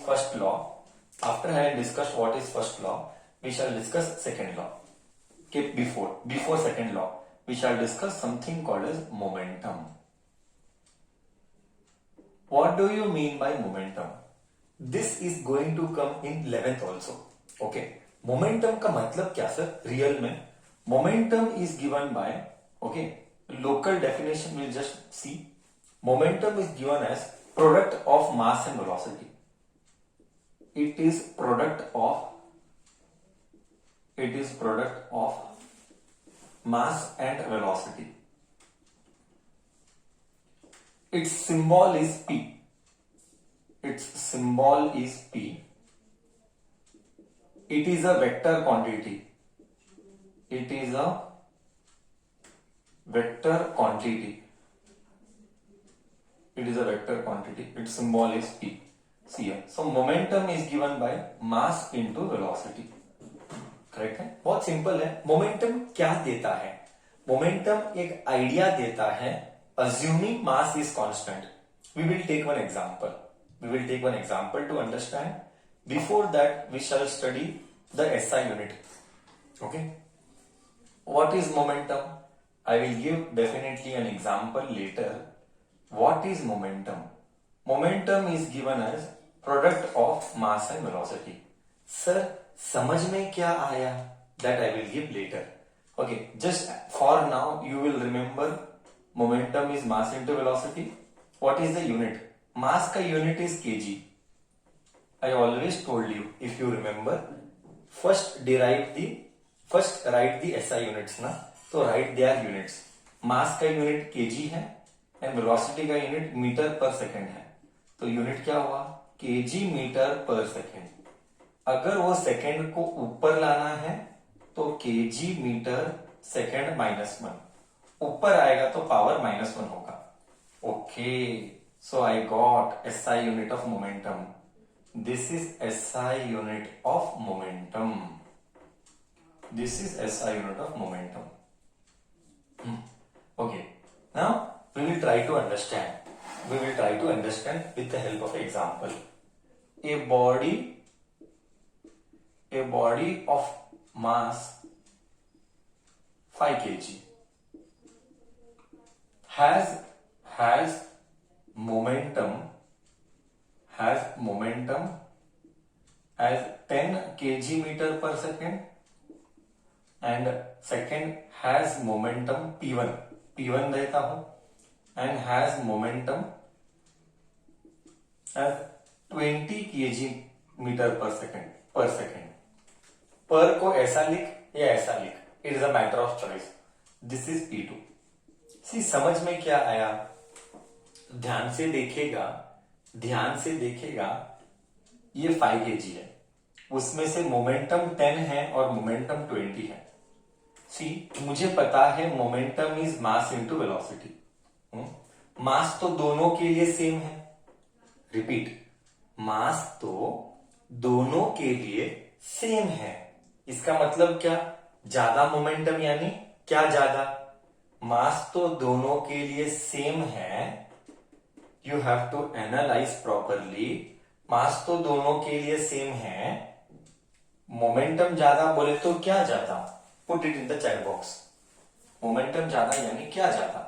first law. After having discussed what is first law, we shall discuss second law. Okay, before second law, we shall discuss something called as momentum. What do you mean by momentum? This is going to come in 11th also. Okay, momentum का मतलब क्या sir? Real में momentum is given by, okay, local definition we'll just see. Momentum is given as product of mass and velocity. It is product of mass and velocity. Its symbol is P. It is a vector quantity. Its symbol is P. See here. So momentum is given by mass into velocity. Correct है? बहुत simple है. Momentum क्या देता है? Momentum एक idea देता है. Assuming mass is constant. We will take one example to understand. Before that, we shall study the SI unit. Okay. What is momentum? I will give definitely an example later. What is momentum? Momentum is given as product of mass and velocity. Sir, समझ में क्या आया? That I will give later. Okay, just for now you will remember momentum is mass into velocity. What is the unit? Mass का unit is kg. I always told you, if you remember, first write the SI units ना, तो write their units. Mass का unit kg है and velocity का unit metre per second है. तो unit क्या हुआ? kg metre per second. अगर वो सेकेंड को ऊपर लाना है तो kg मीटर सेकेंड -1. ऊपर आएगा तो पावर -1 होगा. Okay, so I got SI unit of momentum. This is SI unit of momentum. Okay, now we will try to understand with the help of example. A body of mass 5 kg has momentum as 10 kg meter per second, and second has momentum P1 देता हूं, and has momentum as 20 kg meter per second. पर को ऐसा लिख या ऐसा लिख, it is a matter of choice. This is P2. सी, समझ में क्या आया? ध्यान से देखेगा ये 5 kg है, उसमें से मोमेंटम 10 है और मोमेंटम 20 है. सी, मुझे पता है momentum is mass into velocity. Mass तो दोनों के लिए सेम है. रिपीट, मास तो दोनों के लिए सेम है. इसका मतलब क्या? ज्यादा मोमेंटम यानी क्या? ज्यादा मास तो दोनों के लिए सेम है. You have to analyse properly. Mass तो दोनों के लिए सेम है. मोमेंटम ज्यादा बोले तो क्या ज्यादा? Put it in the chat box. Momentum ज्यादा यानी क्या ज्यादा?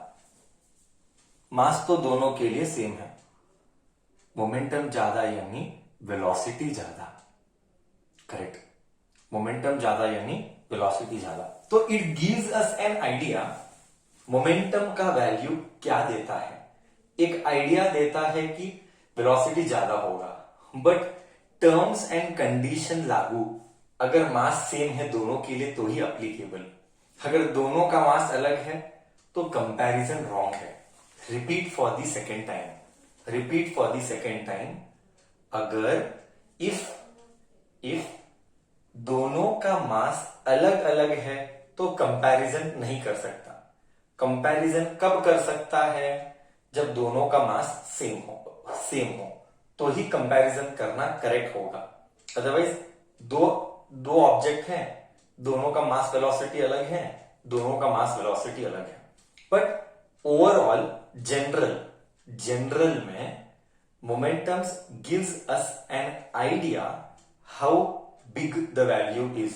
मास तो दोनों के लिए सेम है. मोमेंटम ज्यादा यानी वेलोसिटी ज्यादा. करेक्ट. मोमेंटम ज्यादा यानी वेलोसिटी ज्यादा. तो it gives us an idea. Momentum का वैल्यू क्या देता है? एक आइडिया देता है कि वेलोसिटी ज्यादा होगा, बट टर्म्स एंड कंडीशन लागू. अगर मास सेम है दोनों के लिए तो ही अप्लीकेबल. अगर दोनों का मास अलग है तो कंपैरिजन रॉन्ग है. Repeat for the second time. अगर इफ दोनों का मास अलग अलग है तो कंपैरिजन नहीं कर सकता. कंपैरिजन कब कर सकता है? जब दोनों का मास सेम हो तो ही कंपैरिजन करना करेक्ट होगा. अदरवाइज दो ऑब्जेक्ट हैं, दोनों का मास वेलोसिटी अलग है, बट ओवरऑल जनरल में momentums gives us an idea how big the value is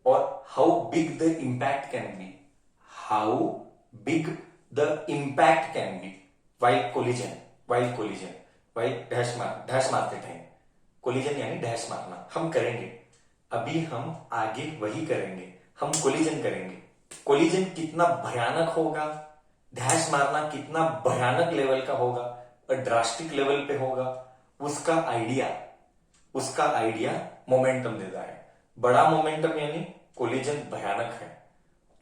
और how big the impact can be, how big the impact can be while collision while dash मारते time, collision यानी dash मारना हम करेंगे, अभी हम आगे वही करेंगे, हम कोलिजन करेंगे। कोलिजन कितना भयानक होगा, डैश मारना कितना भयानक लेवल का होगा और ड्रास्टिक लेवल पे होगा, उसका आइडिया मोमेंटम देता है। बड़ा मोमेंटम यानी कोलिजन भयानक है,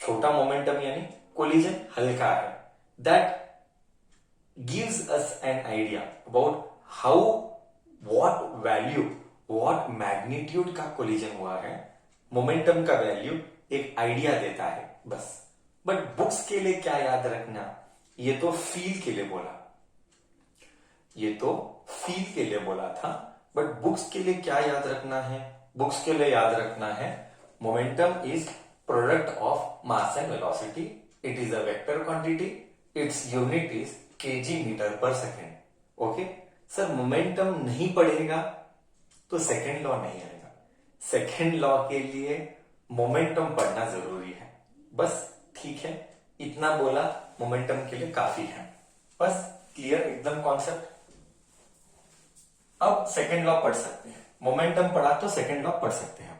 छोटा मोमेंटम यानी कोलिजन हल्का है। That gives us an idea about how, what value, what magnitude का कोलिजन हुआ है। मोमेंटम का वैल्यू एक आइडिया देता है बस। बट बुक्स के लिए क्या याद रखना, ये तो फील के लिए बोला, था। बट बुक्स के लिए क्या याद रखना है, बुक्स के लिए याद रखना है momentum is product of mass and velocity, it is a vector quantity, its unit is kg metre per second. Okay sir, momentum नहीं पढ़ेगा तो सेकेंड लॉ नहीं आएगा। सेकेंड लॉ के लिए मोमेंटम पढ़ना जरूरी है। बस ठीक है, इतना बोला मोमेंटम के लिए काफी है। बस क्लियर एकदम कॉन्सेप्ट। अब सेकेंड लॉ पढ़ सकते हैं, मोमेंटम पढ़ा तो सेकेंड लॉ पढ़ सकते हैं।